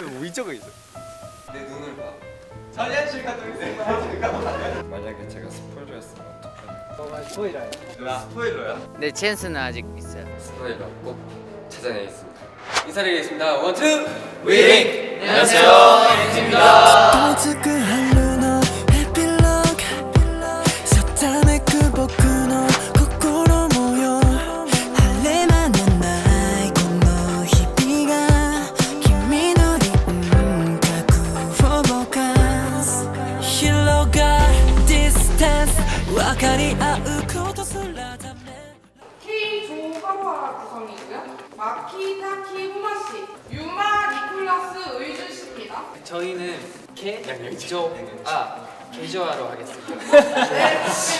의자가 있어. 내 눈을 봐. 전현실 감독님 만약에 제가 스포일러였으면 어떡하나? 뭐가 스포일러야? 나 스포일러야? 네, 찬스는 아직 있어요. 스포일러 꼭 찾아내겠습니다. 인사드리겠습니다. 원투 윙! 안녕하세요, 엑스입니다. 遠く春のエピローグ定めく僕の心模様晴れ間のないこの日々が君の輪郭をぼかす広がるディスタンス分かり合うことすらダメ K 조화화 구성이고요. 마키타 키부마씨, 유마 니콜라스 의준 씨입니다. 저희는 개조하러 하겠습니다.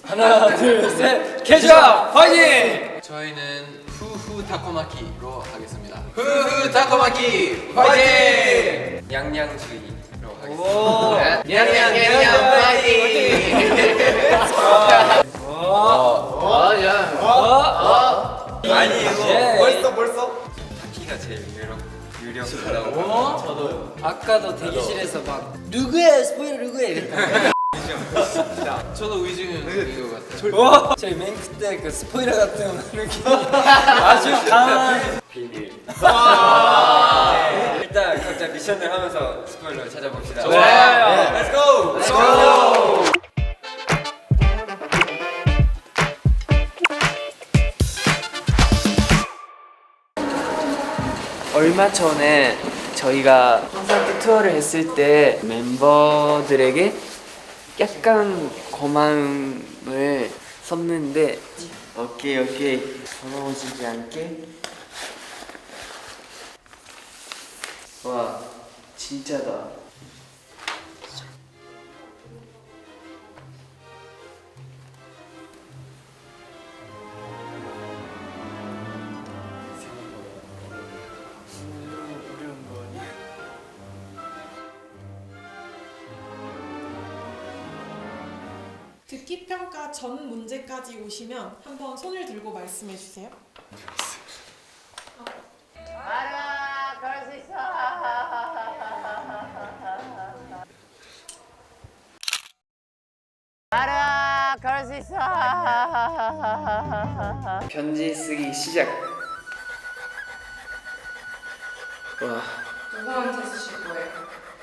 하나, 둘, 셋, 캐주얼 파이팅! 저희는 후후 타코마키로 하겠습니다. 후후 타코마키 파이팅! 양양주의로 하겠습니다. 냥냥냥냥 파이팅! 아니에요. 벌써? 타키가 제일 유력하다고. 저도 아까도 대기실에서 막 누구야 스포일러 누구야 이랬다. 저도 의지는 이거 같아요. 저희 맹크 때 그 스포일러 같은 느낌 아주 강한 비밀. 일단 각자 미션을 하면서 스포일러 찾아봅시다. 좋아요. Let's go. Let's go. 얼마 전에 저희가 콘서트 투어를 했을 때 멤버들에게 약간 고마움을 섰는데 오케이 서러워지지 않게 와 진짜다. 듣기 평가 전 문제까지 오시면 한번 손을 들고 말씀해 주세요. 알아, 그럴 수 있어. 알아, 그럴 수 있어. 편지 쓰기 시작. 와. 누구한테 쓰실 거예요?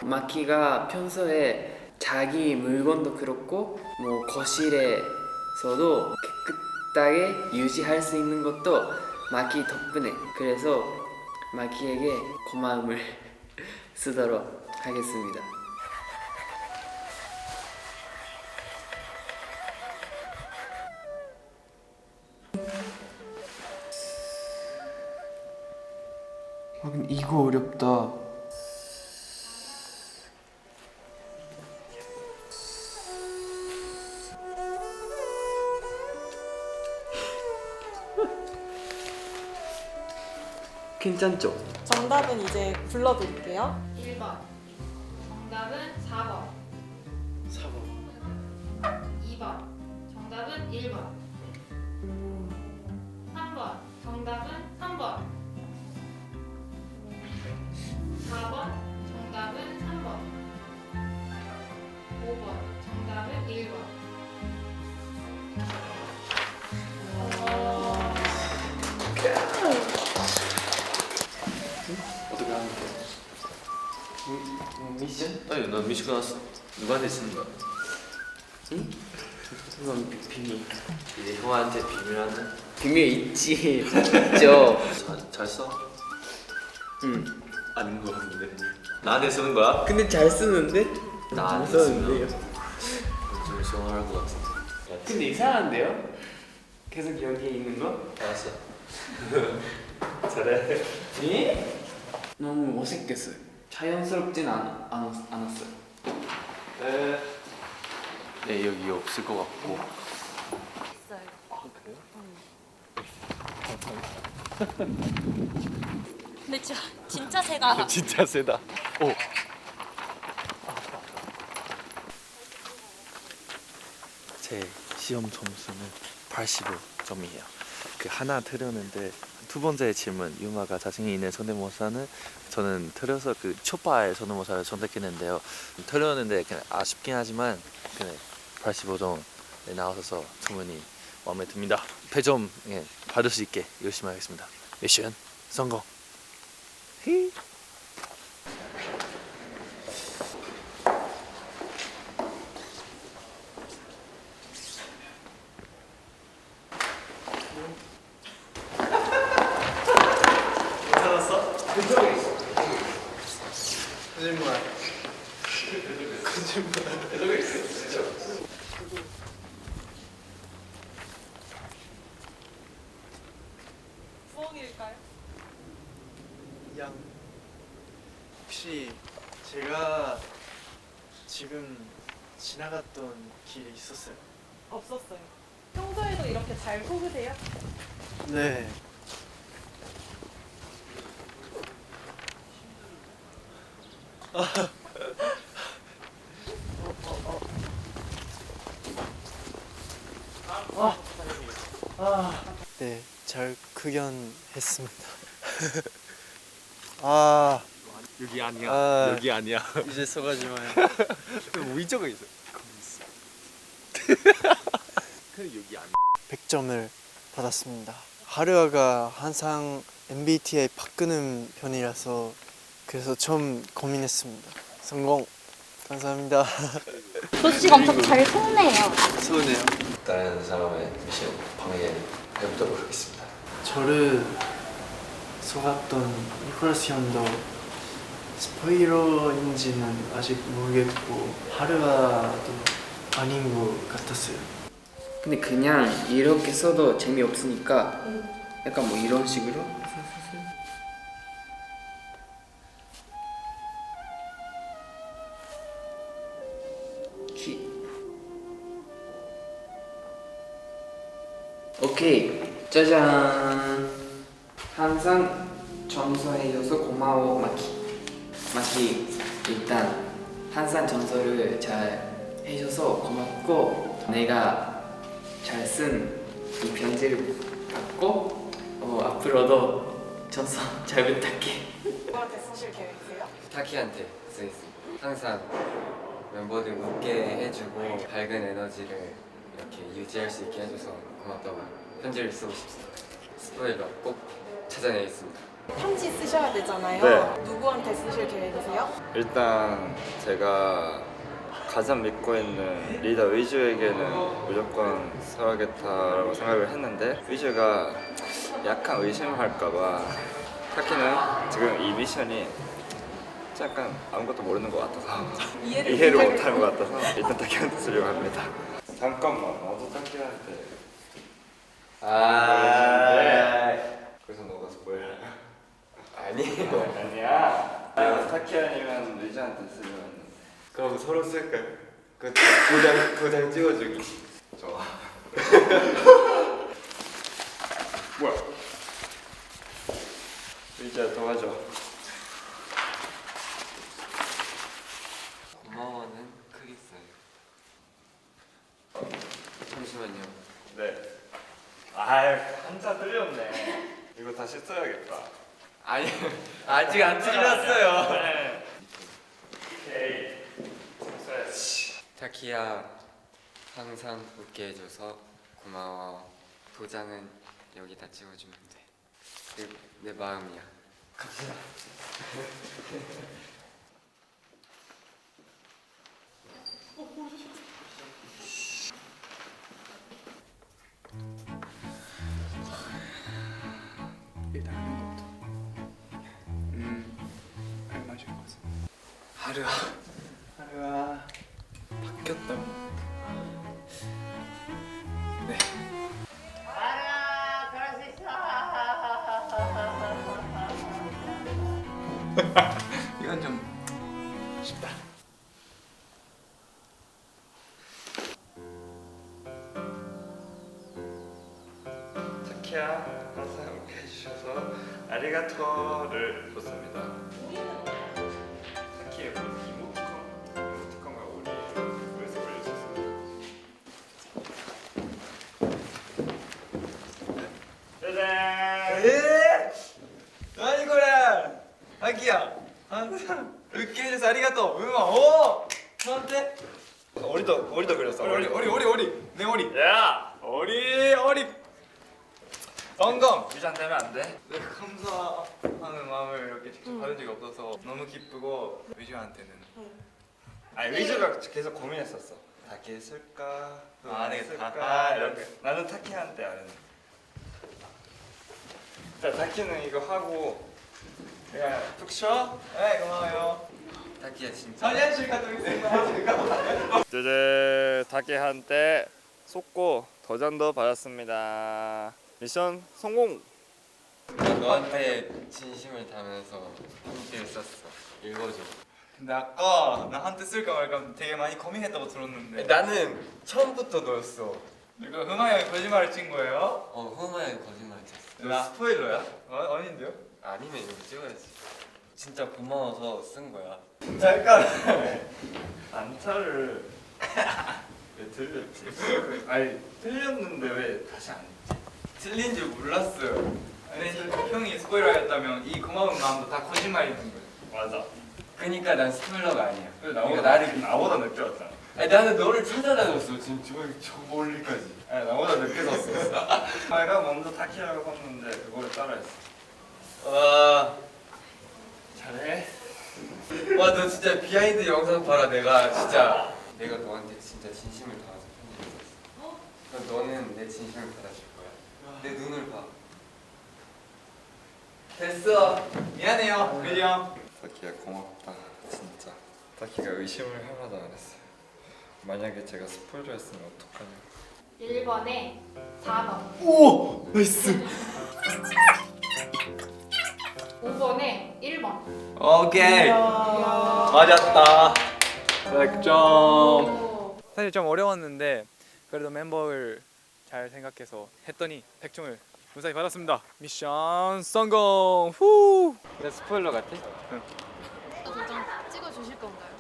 마키가 평소에 자기 물건도 그렇고 뭐 거실에서도 깨끗하게 유지할 수 있는 것도 마키 덕분에. 그래서 마키에게 고마움을 쓰도록 하겠습니다. 근데 이거 어렵다. 괜찮죠? 정답은 이제 불러드릴게요. 1번. 정답은 4번. 2번. 정답은 1번. 3번. 정답은 3번. 4번. 정답은 3번. 5번. 정답은 1번. 어떻게 하는 거야? 미션? 아니 난 미션 끝났어. 누구한테 쓰는 거야? 이건 비밀. 이제 형한테 비밀하는? 비밀 있지. 있죠. 잘 써? 응. 아닌 거 같은데. 나한테 쓰는 거야? 근데 잘 쓰는데? 나한테 쓰면 좀 시원할 것 같은데. 근데 이상한데요? 계속 여기에 있는 거? 알았어. 잘해. 예? 너무 어색했어요. 자연스럽진 않았어요. 네 여기 없을 것 같고. 근데 진짜 세다. 진짜 세다. 오. 제 시험 점수는 85점이에요. 그 하나 틀렸는데 두 번째 질문, 유마가 자신이 있는 성대모사는 저는 틀려서 그 초파의 성대모사를 선택했는데요. 틀렸는데 그냥 아쉽긴 하지만 그냥 85점에 나와서 충분히 마음에 듭니다. 100점 받을 수 있게 열심히 하겠습니다. 미션 성공. 히. 부엉일까요? 양 혹시 제가 지금 지나갔던 길에 있었어요? 없었어요. 평소에도 이렇게 잘 속으세요? 네. 네, 잘 구경했습니다. 여기 아니야. 아. 여기 아니야. 이제 써가지 마요. 위쪽에 있어. 여기 아니야. 100점을 받았습니다. 하루아가 항상 MBTI 바꾸는 편이라서 그래서 좀 고민했습니다. 성공. 감사합니다. 조씨가 엄청 잘 속네요. 서운해요. 다른 사람의 미션 방해 해보도록 하겠습니다. 저를 속았던 니콜라스 형도 스포일러인지는 아직 모르겠고 하루아도 아닌 것 같았어요. 근데 그냥 이렇게 써도 재미없으니까 약간 뭐 이런 식으로 오케이. 짜잔. 항상 전서해줘서 고마워 마키. 일단 항상 전서를 잘 해줘서 고맙고, 내가 잘 쓴 이 편지를 받고 앞으로도 전서 잘 부탁해. 누구한테 쓰실 계획이세요? 타키한테 쓰겠습니다. 항상 멤버들 웃게 해주고 밝은 에너지를 이렇게 유지할 수 있게 해줘서 고맙다고 편지를 쓰고 싶습니다. 스포일러 꼭 찾아내겠습니다. 편지 쓰셔야 되잖아요. 네. 누구한테 쓰실 계획이세요? 일단 제가 가장 믿고 있는 리더 위즈에게는 무조건 써야겠다라고 생각을 했는데 위즈가 약간 의심할까봐 타키는 지금 이 미션이 약간 아무것도 모르는 것 같아서 이해를 못하는 것 같아서 일단 타키한테 쓰려고 합니다. 잠깐만 나도 타키한테 그래서 너가 스포일러 아니야. 내가 타키 아니면 리즈한테 쓰려고. 그럼 서로 쓸까요? 그 도장 찍어주기. 좋아. 뭐야? 리즈야 도와줘. 고마워는 크게 써요. 잠시만요. 네. 아유 한자 틀렸네. 이거 다시 써야겠다. 아니 아직 안 틀렸어요. 네. 오케이. 써야지. 타키야 항상 웃게 해줘서 고마워. 도장은 여기다 찍어주면 돼. 내 마음이야. 갑시다. 일단 하는 것도 알맞은 것 같아. 하루아 바뀌었다고. 네. 이건 좀 쉽다. 타키야 항상 웃게 해주셔서 아리가토를 줬습니다. 타키의 이모티콘과 우리 그래서 올려줬습니다. 짜잔! 受け入れてありがとう。おお。なんで？오리도 그렸어. 오리 네 오리. 야 오리. 건강. 위장 되면 안 돼? 내가 감사하는 마음을 이렇게 직접 받은 적이 없어서 너무 기쁘고 위주한테는 아니 위주가 계속 고민했었어. 타키 쓸까? 아, 네, 쓸까? 이렇게. 나는 타키한테 안 했는데. 자, 타키는 이거 하고 그냥 툭 쉬어. 네 고마워요. 타키야 진짜 화장실 갔다 오겠습니다. 짜잔, 타키한테 속고 도전도 받았습니다. 미션 성공. 너한테 진심을 담아서 편지를 썼어. 읽어줘. 근데 아까 나한테 쓸까 말까 되게 많이 고민했다고 들었는데 나는 처음부터 너였어. 이거 흥아 형이 거짓말을 친 거예요? 허마야 거짓말 쳤어. 나 스포일러야? 아닌데요? 아니면 이거 찍어야지. 진짜 고마워서 쓴 거야. 잠깐. 안타를 왜 틀렸지? 아니 틀렸는데 왜 다시 안 했지? 틀린 줄 몰랐어요. 아니 형이 스포일러였다면 이 고마운 마음도 다 거짓말인 거예요. 맞아. 그러니까 난 스포일러가 아니야. 그래, 그러니까 나를 나보다 늦게 왔잖아. 아니, 나는 너를 찾아다녔어. 지금 저 멀리까지. 아니 나보다 늦게 썼어. 내가 먼저 타키라고 썼는데 그걸 따라했어. 와, 잘해. 와, 너 진짜 비하인드 영상 봐라. 내가 너한테 진짜 진심을 담아서 편지를 썼어. 그럼 너는 내 진심을 받아줄 거야. 내 눈을 봐. 됐어. 미안해요, 미리 형. 타키야 고맙다 진짜. 타키가 의심을 하나도 안 했어요. 만약에 제가 스포일러였으면 어떡하냐. 1번에 4번. 오, 나이스. 5번에 1번. 오케이. 맞았다. 100점. 사실 좀 어려웠는데 그래도 멤버를 잘 생각해서 했더니 100점을 무사히 받았습니다. 미션 성공. 후. 나 스포일러 같아? 좀 찍어주실 건가요?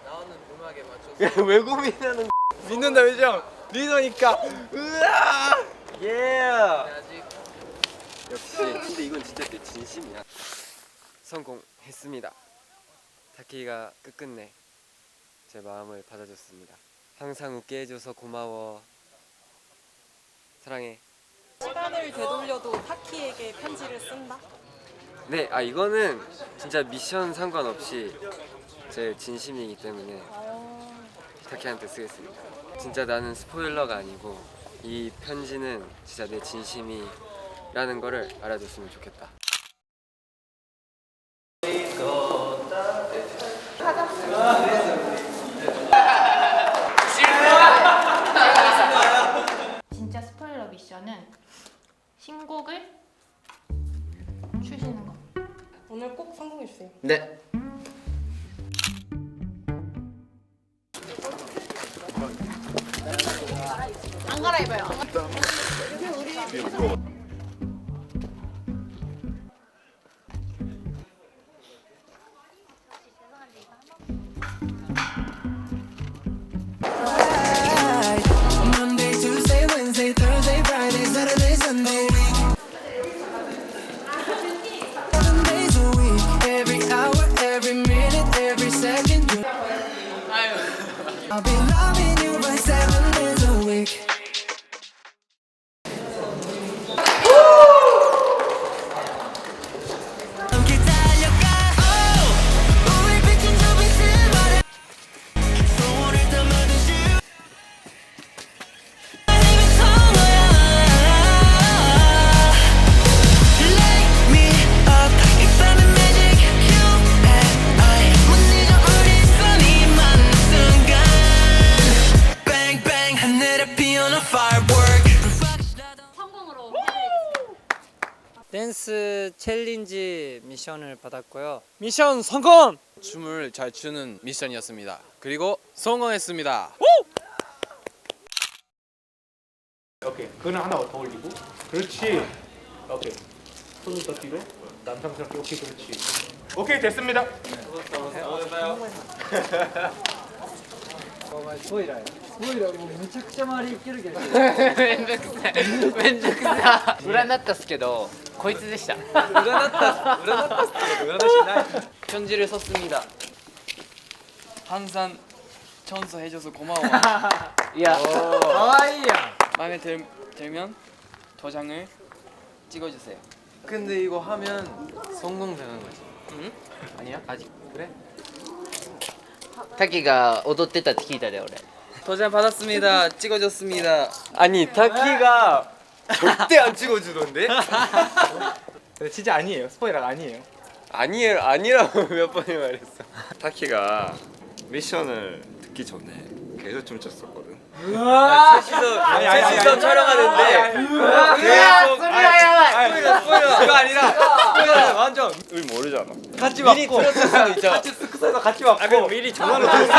나오는 음악에 맞춰서 왜 고민하는? 믿는다 회장. 리더니까. 으아. 예. 아직 역시. 근데 이건 진짜 내 진심이야. 성공했습니다. 타키가 끝끝내 제 마음을 받아줬습니다. 항상 웃게 해줘서 고마워. 사랑해. 시간을 되돌려도 타키에게 편지를 쓴다. 네, 이거는 진짜 미션 상관없이 제 진심이기 때문에 타키한테 쓰겠습니다. 진짜 나는 스포일러가 아니고 이 편지는 진짜 내 진심이라는 거를 알아줬으면 좋겠다. 진짜 스포일러 미션은 신곡을 추시는 거. 오늘 꼭 성공해 주세요. 네. 안 갈아입어요. Monday, Tuesday, Wednesday, Thursday, Friday, Saturday, Sunday. 7 days a week, every hour, every minute, every second. I'll be loving you by 7 days a week. 함께 달려가. 우리 비친 저 빛을 바래. 소원을 담아둔 주. Light me up. 이 밤의 magic, you and I. 못 잊어 우리 손이 맞는 순간. Bang bang 하늘에 피어나 firework. 성공으로 댄스 챌린지 미션을 받았고요. 미션 성공! 춤을 잘 추는 미션이었습니다. 그리고 성공했습니다. 오케이. 그거는 하나 더 올리고. 그렇지. 오케이. 손을 더 뒤로. 남성스럽게. 오케이, 그렇지. 오케이, 됐습니다. 편지를 썼습니다. 항상 청소해줘서 고마워. 야, 가와이야. 마음에 들면 도장을 찍어주세요. 근데 이거 하면 성공되는 거지. 응? 아니야? 아직 그래? 타키가 踊ってたって聞いたで俺 도장 받았습니다. 찍어줬습니다. 아니 타키가 절대 안 찍어주던데? 진짜 아니에요. 스포일러가 아니에요. 아니에요, 아니라고 몇 번을 말했어. 타키가 미션을 듣기 전에 계속 춤췄었거든. 셋이서 촬영하는데 계속 스포일러 그거 아니라 스포일러 완전 우리 모르잖아. 같이 미리 들었을 수도 있죠. 같이 스크스에서 같이 왔고. 그럼 미리 전화로 들었어.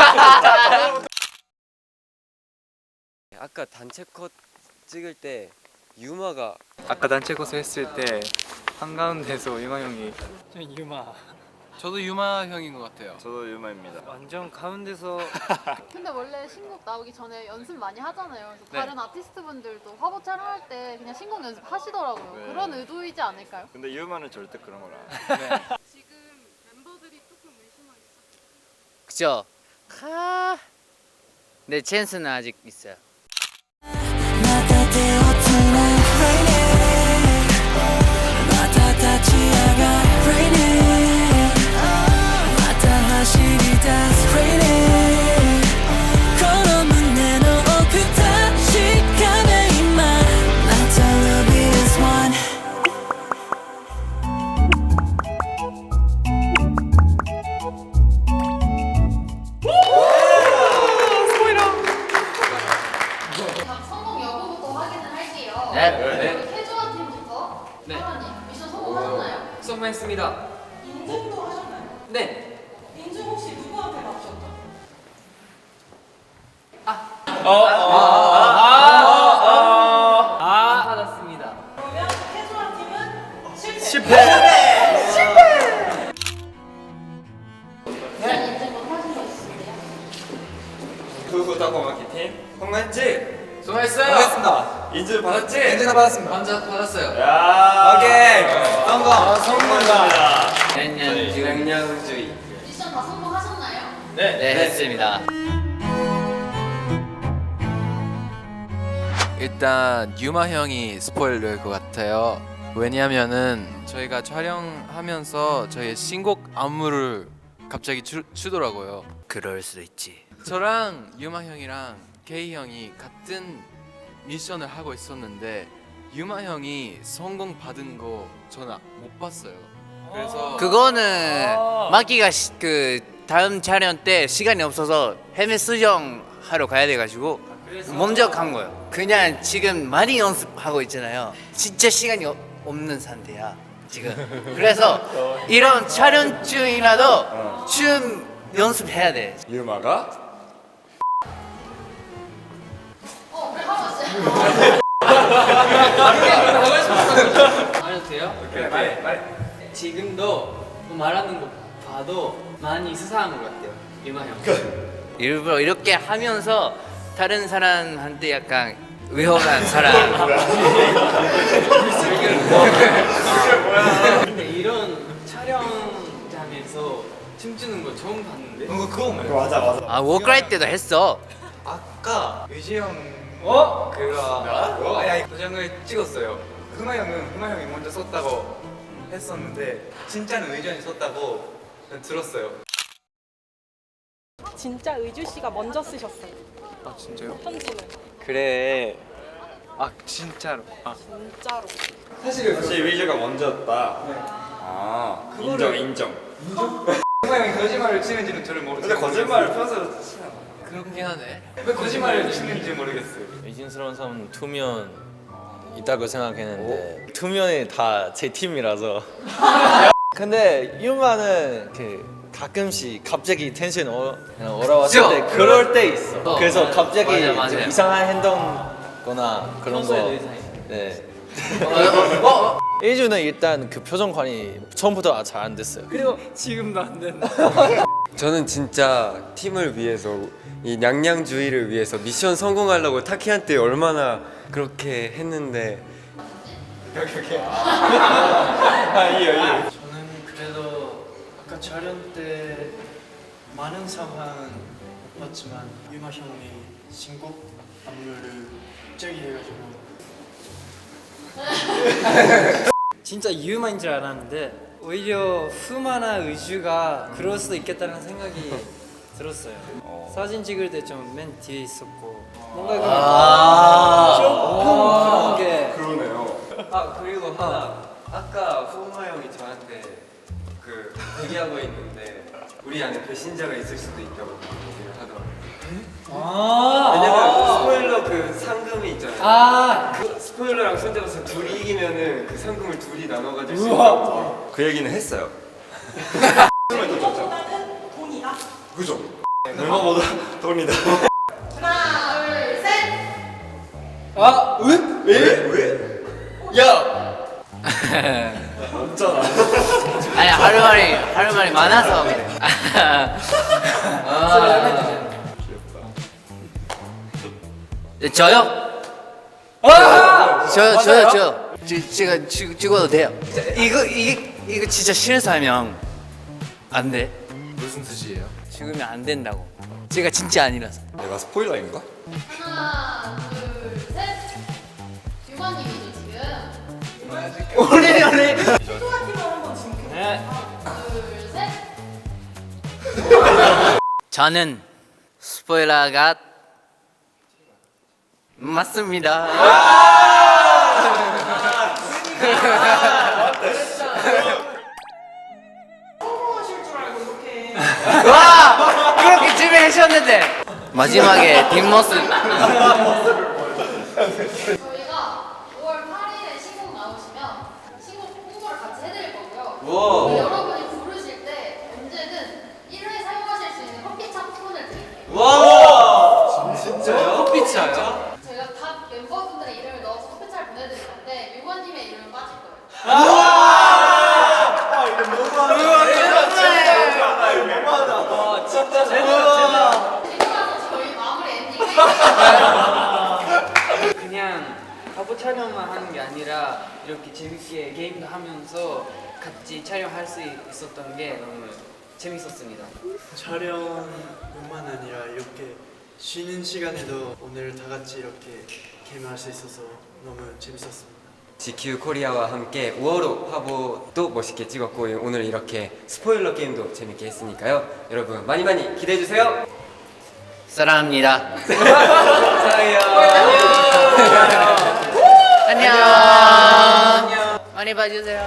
아까 단체 컷 찍을 때 유마가 아까 단체 코스 했을 때 한가운데서 유마 형이 저도 유마 형인 것 같아요. 저도 유마입니다. 완전 가운데서 근데 원래 신곡 나오기 전에 연습 많이 하잖아요. 그래서 네. 다른 아티스트 분들도 화보 촬영할 때 그냥 신곡 연습 하시더라고요. 네. 그런 의도이지 않을까요? 근데 유마는 절대 그런 걸 안 해. 지금 멤버들이 조금 의심하고 있어요. 그쵸? 근데 찬스는 아직 있어요. 각 성공 여부부터 확인을 할게요. 네. 캐주얼 팀부터 네. 하라님 미션 성공하셨나요? 성공했습니다. 인증도 하셨나요? 네. 인증 혹시 누구한테 받으셨죠? 받았습니다. 그러면 캐주얼 팀은 실패. 미션 인증 못 하신 거 있으세요? 후후 따고마키 팀 성공했지? 수고했어요. 성공했습니다. 인증 받았지? 인증 받았습니다. 받았어요. 야 오케이 성공입니다. 양양주의. 미션 다 성공하셨나요? 네, 했습니다. 일단 유마 형이 스포일러일 것 같아요. 왜냐면은 저희가 촬영하면서 저희 신곡 안무를 갑자기 추더라고요. 그럴 수도 있지. 저랑 유마 형이랑 케이 형이 같은 미션을 하고 있었는데 유마 형이 성공 받은 거 저는 못 봤어요. 그래서 그거는 마키가 그 다음 촬영 때 시간이 없어서 헬멧 수정 하러 가야 돼가지고 먼저 간 거예요. 그냥 지금 많이 연습하고 있잖아요. 진짜 시간이 없는 상태야 지금. 그래서 이런 촬영 중이라도 춤 연습해야 돼. 유마가 우리 하고 있어요. 말해도 돼요? 오케이 빨리 지금도 말하는 거 봐도 많이 수상한 것 같아요. 유마 형. 일부러 이렇게 하면서 다른 사람한테 약간 위험한 사람. 근데 이런 촬영장에서 춤추는 거 처음 봤는데. 그거 맞아 아 워크라이트 때도 했어. 아까 의지 형 그가 아니 도장을 찍었어요. 흥아 형이 먼저 썼다고 했었는데 진짜는 의지 형이 썼다고 들었어요. 진짜 의주 씨가 먼저 쓰셨어요. 아 진짜요? 편지는 그래. 아 진짜로. 아 진짜로. 사실 위즈가 먼저였다. 아 인정. 흥아 형이 거짓말을 치는지는 저를 모르겠어요. 근데 거짓말을 평소에 치지 않아. 그렇긴 하네. 왜 거짓말을 치는지 모르겠어요. 의심스러운 사람은 투면 있다고 생각했는데 투면이 다 제 팀이라서. 근데 유마는 그 가끔씩 갑자기 텐션 올라왔을 때 그럴 때 있어. 그래서 갑자기 맞아. 좀 이상한 행동거나 그런 거. 네. 일주는 일단 그 표정 관리 처음부터 잘 안 됐어요. 그리고 지금도 안 된다. 저는 진짜 팀을 위해서 이 냥냥주의를 위해서 미션 성공하려고 타키한테 얼마나 그렇게 했는데 오케이. 저는 그래도 아까 촬영 때 많은 상황은 못 봤지만 유마 형이 신곡 안무를 갑자기 해가지고 진짜 유마인 줄 알았는데 오히려 후마나 의주가 그럴 수도 있겠다는 생각이 들었어요. 사진 찍을 때 좀 맨 뒤에 있었고 뭔가 조금 그런 게 그러네요. 아 그리고 하나 아까 후마 형이 저한테 그 대기하고 있는데 우리 안에 배신자가 있을 수도 있다고 얘기를 하더라고요. 왜냐면 스포일러 그 상금이 있잖아요. 그 스포일러랑 손잡아서 둘이 이기면은 그 상금을 둘이 나눠 가질 수 있다고 그 얘기는 했어요. 얼마보다는 돈이다. 그죠? 얼마보다 돈이다. 하나, 둘, 셋. 왜? 아니 할 말이 많아서 그래. 저요? 저요. 제가 찍어도 돼요. 이거 진짜 실수하면 안 돼. 무슨 뜻이에요? 찍으면 안 된다고. 제가 진짜 아니라서. 내가 스포일러인가? 하나, 둘, 셋. 유관님이죠 지금. 오래. 소아팀을 한번 지금. 둘, 셋. 저는 스포일러가 맞습니다. 성공하실 줄 알고 이렇게. 와 그렇게 준비하셨는데 마지막에 뒷모습. 저희가 5월 8일에 신곡 나오시면 신곡 홍보를 같이 해드릴 거고요. 그리고 여러분이 부르실 때 언제든 1회 사용하실 수 있는 커피차 쿠폰을 드릴게요. 진짜요? 커피차요? 저희가 각 멤버분들의 이름을 넣어서 커피차를 보내드릴 건데 유관님의 이름은 빠질 거예요. 지금 저희 마무리 엔딩 그냥 화보 촬영만 하는 게 아니라 이렇게 재밌게 게임도 하면서 같이 촬영할 수 있었던 게 너무 재밌었습니다. 촬영뿐만 아니라 이렇게 쉬는 시간에도 오늘 다 같이 이렇게 게임할 수 있어서 너무 재밌었습니다. GQ 코리아와 함께 5월호 화보도 멋있게 찍었고 오늘 이렇게 스포일러 게임도 재밌게 했으니까요. 여러분 많이 기대해 주세요. 사랑합니다. 사랑해요. 안녕. 많이 봐주세요.